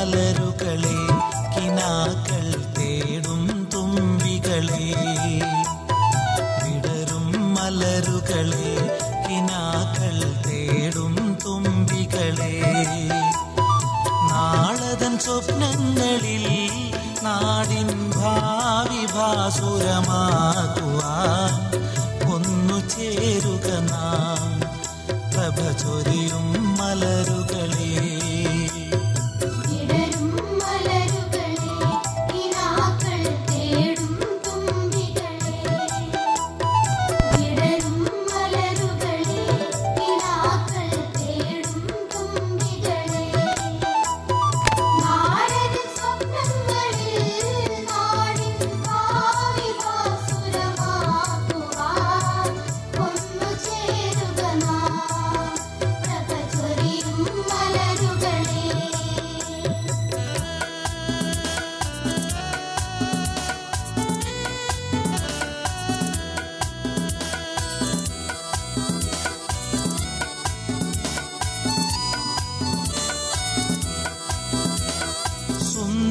മലരുകളെ കിനാക്കൾ തേടും തുമ്പികളെ വിടരും മലരുകളെ കിനാക്കൾ തേടും തുമ്പികളെ നാളതൻ സ്വപ്നങ്ങളിൽ നാടിൻ ഭാവി ഭാസുരമാക്കുവാൻ ഒന്നു ചേരുക നാം പ്രഭ ചൊരിയും മലരുകളെ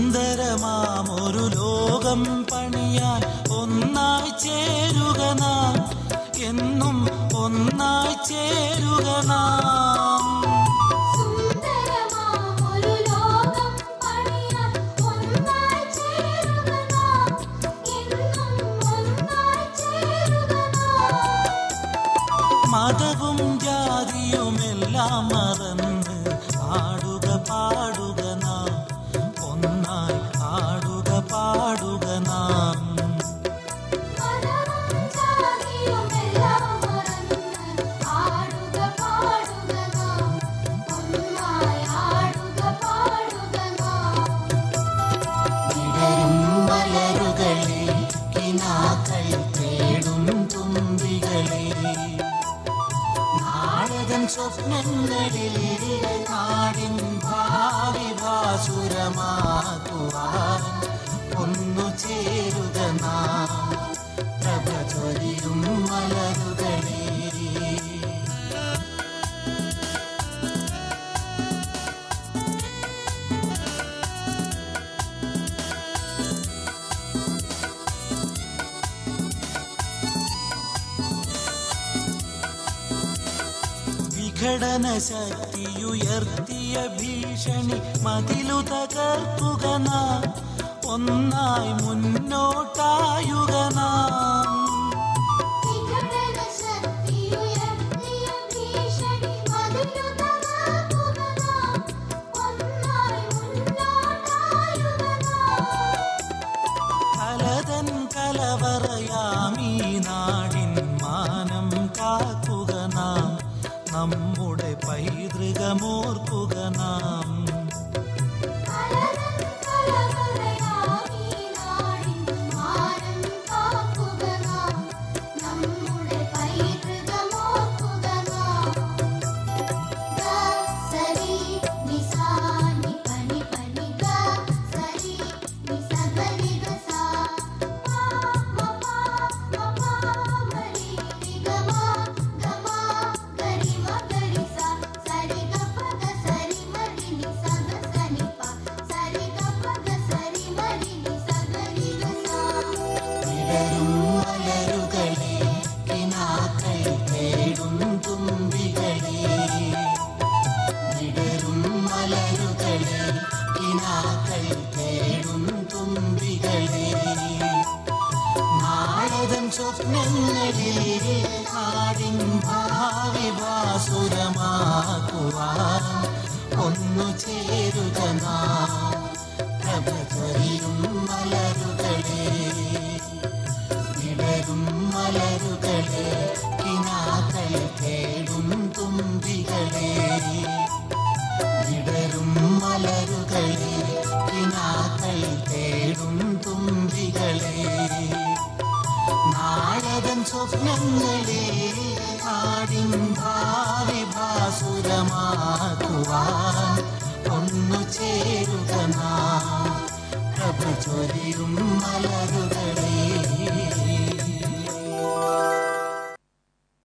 സുന്ദരമാമൊരു ലോകം പണിയാൻ ഒന്നായി ചേരുക നാം എന്നും ഒന്നായി ചേരുക നാം മതവും ജാതിയുമെല്ലാം മറന്ന് ആടുക പാടുക നാം ഒന്നായി ആടുക പാടുക നാം വിടരും മലരുകളെ കിനാക്കൾ തേടും തുമ്പികളെ നാടകൻ സ്വപ്നങ്ങളിൽ നാടിൻ ഭാവി ഭാസുരമാക്കുവാൻ ഒന്നു ചേരുക നാം പ്രഭ ചൊരിയും മലരുകളെ വിഘടന ശക്തിയുയർത്തിയ ഭീഷണി മതിലു തകർക്കുക നാം ഒന്നായി മുന്നോട്ടായുക നാം കലതൻ കലവറയാമീ നാടിൻ മാനം കാക്കുക നാം നമ്മുടെ പൈതൃകമോർക്കുക നാം സ്വപ്നങ്ങളിൽ നാടിൻ ഭാവി ഭാസുരമാക്കുവാൻ ഒന്നു ചേരുക നാം പ്രഭ ചൊരിയും മലരുകളെ വിടരും മലരുകളെ കിനാക്കൾ തേടും തുമ്പികളെ വിടരും മലരുകളെ കിനാക്കൾ തേടും തുമ്പികളെ നാടകൻ സ്വപ്നങ്ങളിൽ നാടിൻ ഭാവി ഭാസുരമാക്കുവാൻ ഒന്നു ചേരുക നാം പ്രഭ ചൊരിയും